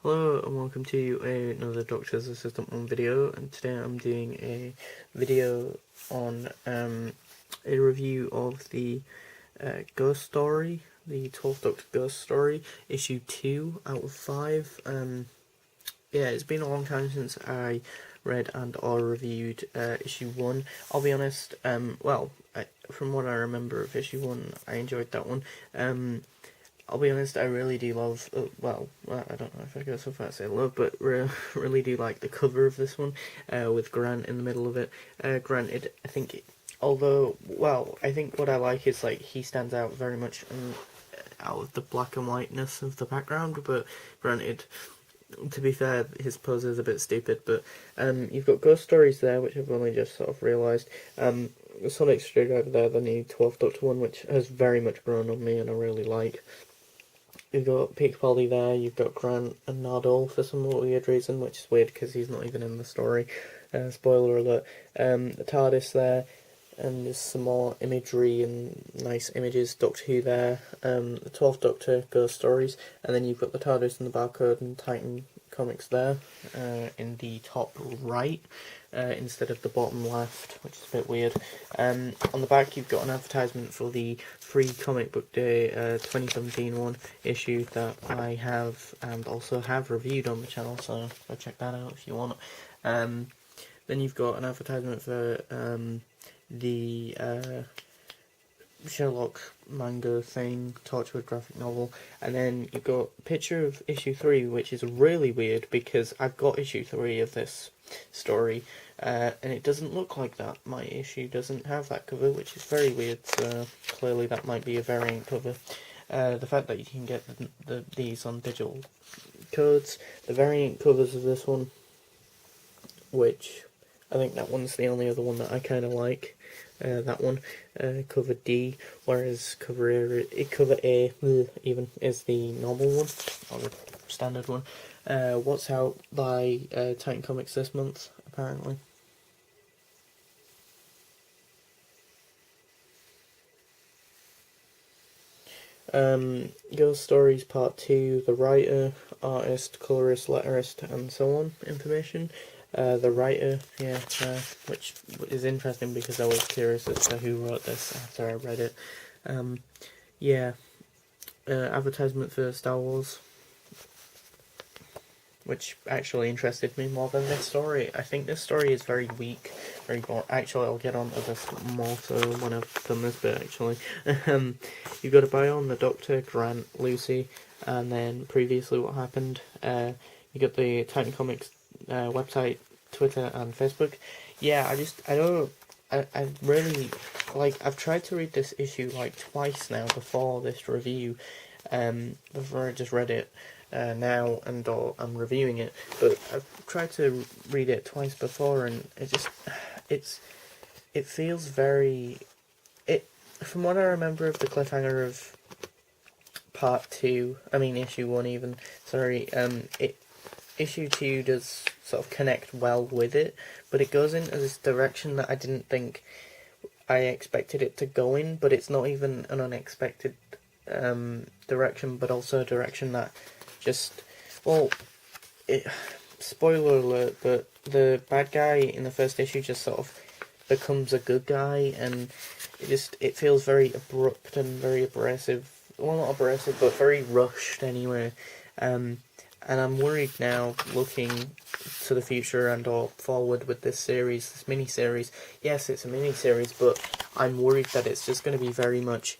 Hello and welcome to another Doctor's Assistant 1 video, and today I'm doing a video on a review of the Ghost Story, the 12th Doctor Ghost Story, issue 2 out of 5. Yeah, it's been a long time since I read and or reviewed issue 1. I'll be honest, from what I remember of issue 1, I enjoyed that one. I'll be honest, I really do love, I don't know if I go so far to say love, but really do like the cover of this one, with Grant in the middle of it. Granted, I think, I think what I like is, like, he stands out very much out of the black and whiteness of the background, but granted, to be fair, his pose is a bit stupid, but you've got Ghost Stories there, which I've only just sort of realised. The Sonic Screwdriver there, the new 12th Doctor one, which has very much grown on me and I really like. You've got Peter Capaldi there, you've got Grant and Nardole for some weird reason, which is weird because he's not even in the story. Spoiler alert. The TARDIS there, and there's some more imagery and nice images. Doctor Who there, the 12th Doctor Ghost Stories, and then you've got the TARDIS and the Barcode and Titan Comics there, in the top right, instead of the bottom left, which is a bit weird. On the back you've got an advertisement for the free Comic Book Day 2017 one issue that I have and also have reviewed on the channel, so go check that out if you want. Then you've got an advertisement for the Sherlock manga thing, Torchwood graphic novel, and then you've got a picture of issue 3, which is really weird because I've got issue 3 of this story, and it doesn't look like that. My issue doesn't have that cover, which is very weird, so clearly that might be a variant cover. The fact that you can get these on digital codes, the variant covers of this one, which I think that one's the only other one that I kind of like. That one, cover D, whereas cover A even is the normal one, or the standard one. What's out by Titan Comics this month, apparently. Ghost Stories Part 2, the writer, artist, colorist, letterist, and so on information. The writer, which is interesting because I was curious as to who wrote this after I read it. Advertisement for Star Wars, which actually interested me more than this story. I think this story is very weak, very boring. Actually, I'll get on to this more so when I've done this bit, actually. You've got to buy on the Doctor, Grant, Lucy, and then previously what happened. You got the Titan Comics website, Twitter, and Facebook. Yeah, I really, like, I've tried to read this issue like twice now before this review, before I just read it now and I'm reviewing it, but I've tried to read it twice before, and it feels very, from what I remember of the cliffhanger of part 2, I mean issue 1 even, sorry, issue 2 does sort of connect well with it, but it goes into this direction that I didn't think I expected it to go in, but it's not even an unexpected direction, but also a direction that just, spoiler alert, but the bad guy in the first issue just sort of becomes a good guy, and it feels very abrupt and very abrasive. Well, not abrasive, but very rushed anyway. And I'm worried now, looking to the future and or forward with this series, this mini-series. Yes, it's a mini-series, but I'm worried that it's just going to be very much,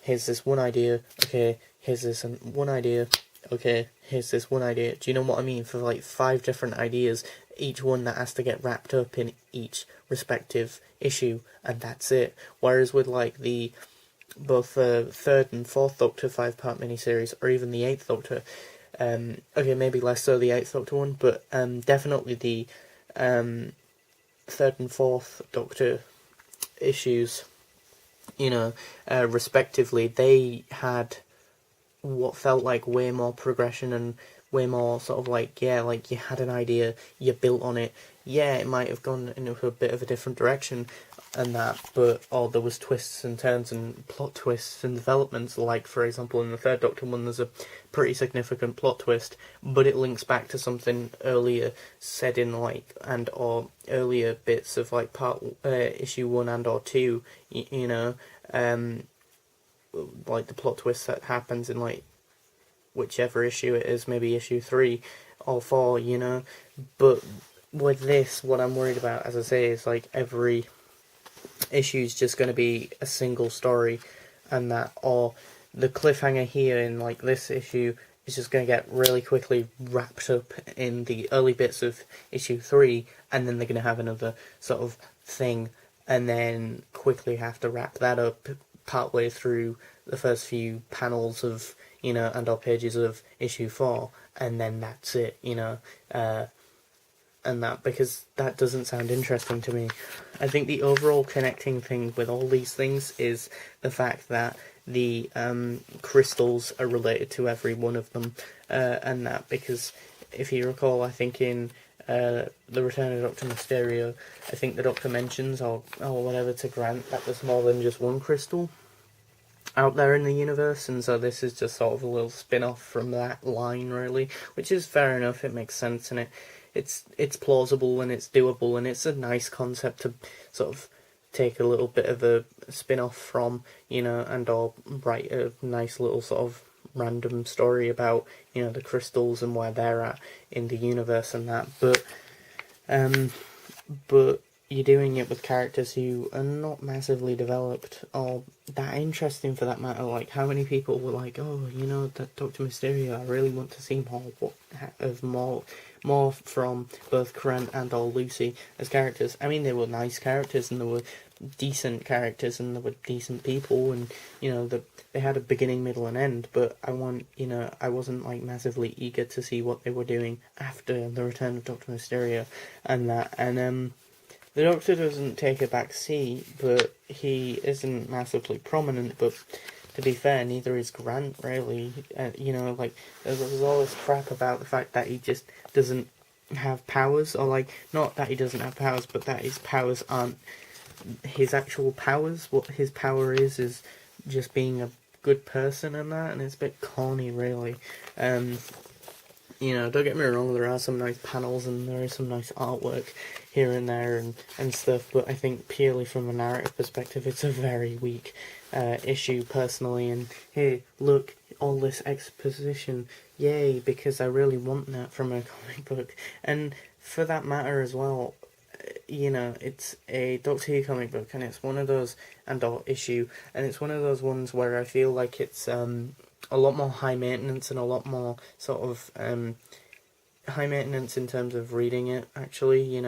here's this one idea, okay, here's this one idea, okay, here's this one idea. Do you know what I mean? For like 5 different ideas, each one that has to get wrapped up in each respective issue, and that's it. Whereas with like both the 3rd and 4th Doctor 5-part miniseries, or even the 8th Doctor, okay, maybe less so the 8th Doctor one, but definitely the 3rd and 4th Doctor issues, respectively, they had what felt like way more progression and way more sort of like, like you had an idea, you built on it. Yeah, it might have gone into a bit of a different direction, and that, but there was twists and turns and plot twists and developments. Like, for example, in the Third Doctor one, there's a pretty significant plot twist, but it links back to something earlier said in or earlier bits of issue 1 and or 2. Like the plot twist that happens in whichever issue it is, maybe issue 3 or 4. But with this, what I'm worried about, as I say, is every issue is just going to be a single story, and that, or the cliffhanger here in this issue is just going to get really quickly wrapped up in the early bits of issue 3, and then they're going to have another sort of thing, and then quickly have to wrap that up partway through the first few panels of and or pages of issue 4, and then that's it, and that, because that doesn't sound interesting to me. I think the overall connecting thing with all these things is the fact that the crystals are related to every one of them, and that, because if you recall, I think in The Return of Dr. Mysterio, I think the Doctor mentions, or whatever, to Grant that there's more than just one crystal out there in the universe, and so this is just sort of a little spin-off from that line, really, which is fair enough. It makes sense, and it's plausible, and it's doable, and it's a nice concept to sort of take a little bit of a spin-off from, and or write a nice little sort of random story about, the crystals and where they're at in the universe and that, but you're doing it with characters who are not massively developed or that interesting, for that matter. Like, how many people were like, oh, that Dr. Mysterio, I really want to see more from both Grant and or Lucy as characters. I mean, they were nice characters, and they were decent characters, and they were decent people, and they had a beginning, middle, and end. But I wasn't massively eager to see what they were doing after the Return of Dr. Mysterio and that. And the Doctor doesn't take a back seat, but he isn't massively prominent. But to be fair, neither is Grant, really. There's all this crap about the fact that he just doesn't have powers, or not that he doesn't have powers, but that his powers aren't his actual powers. What his power is just being a good person and that, and it's a bit corny, really. Don't get me wrong, there are some nice panels and there is some nice artwork here and there and stuff, but I think purely from a narrative perspective, it's a very weak issue, personally. And hey, look, all this exposition, yay, because I really want that from a comic book. And for that matter as well, it's a Doctor Who comic book, and it's one of those, and/or issue, and it's one of those ones where I feel like it's a lot more high maintenance, and a lot more sort of high maintenance in terms of reading it, actually,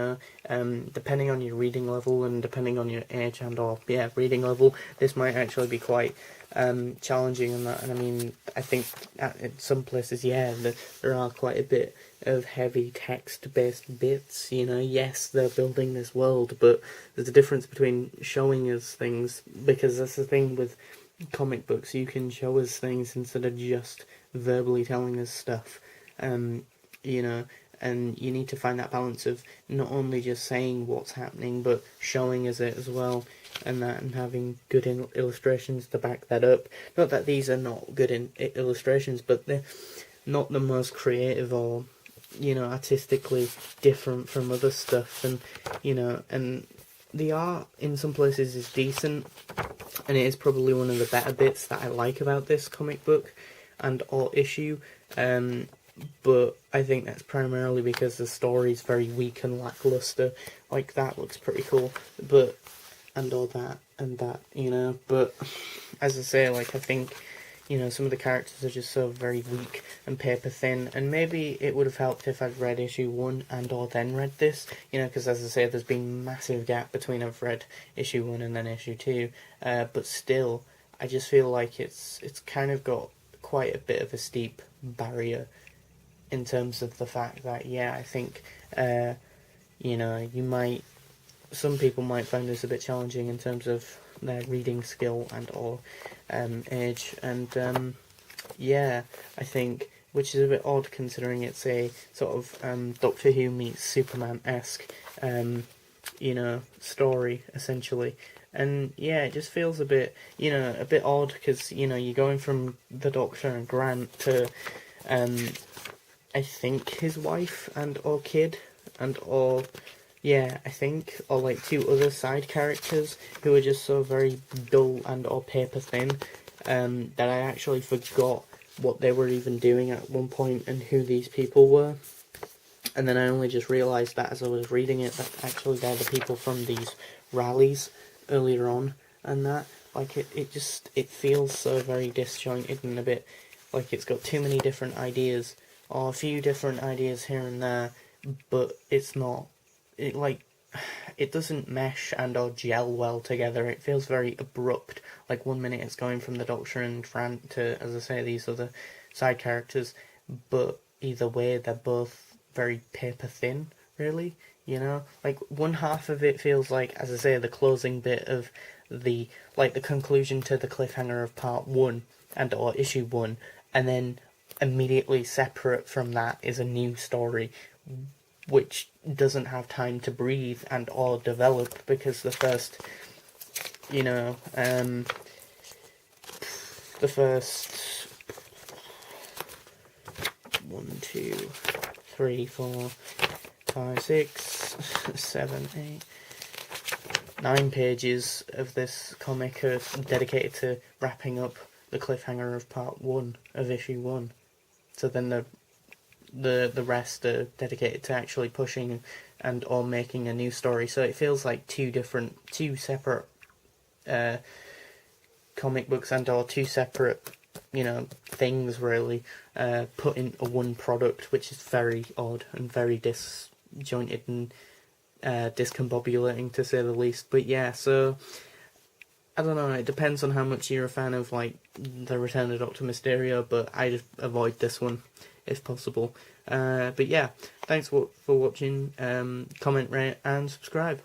depending on your reading level and depending on your age and or reading level, this might actually be quite challenging and that. And I mean, I think in some places, there are quite a bit of heavy text-based bits, yes, they're building this world, but there's a difference between showing us things, because that's the thing with comic books, you can show us things instead of just verbally telling us stuff, and you need to find that balance of not only just saying what's happening, but showing us it as well, and having good illustrations to back that up. Not that these are not good illustrations, but they're not the most creative or, artistically different from other stuff, and, and the art in some places is decent, and it is probably one of the better bits that I like about this comic book and or issue, but I think that's primarily because the story's very weak and lackluster. That looks pretty cool, but, and all that, and that, but, as I say, I think, some of the characters are just so very weak and paper thin, and maybe it would have helped if I'd read issue 1 and or then read this, because as I say, there's been massive gap between I've read issue 1 and then issue 2, but still, I just feel like it's kind of got quite a bit of a steep barrier in terms of the fact that, I think, some people might find this a bit challenging in terms of their reading skill and or age, and I think, which is a bit odd considering it's a sort of Doctor Who meets Superman-esque story, essentially. And yeah, it just feels a bit, a bit odd, because, you're going from the Doctor and Grant to, I think, his wife and or kid, and or, yeah, I think, or like two other side characters who are just so very dull and or paper thin, that I actually forgot what they were even doing at one point and who these people were. And then I only just realised that as I was reading it, that actually they're the people from these rallies earlier on, and that, like, it feels so very disjointed and a bit like it's got too many different ideas, or a few different ideas here and there, but it's not, it doesn't mesh and or gel well together. It feels very abrupt. Like, one minute it's going from the Doctor and Grant to, as I say, these other side characters, but either way they're both very paper thin, really. Like, one half of it feels like, as I say, the closing bit of the conclusion to the cliffhanger of part 1 and or issue 1, and then immediately separate from that is a new story which doesn't have time to breathe and or develop, because the first the first 1, 2, 3, 4, 5, 6, 7, 8, 9 pages of this comic are dedicated to wrapping up the cliffhanger of part 1 of issue 1. So then the rest are dedicated to actually pushing and or making a new story. So it feels like two separate comic books and or two separate things, really, put in a one product, which is very odd and very disjointed and discombobulating, to say the least. But yeah, so I don't know, it depends on how much you're a fan of like The Return of Dr. Mysterio, but I just avoid this one if possible. But yeah, thanks for watching. Comment, rate and subscribe.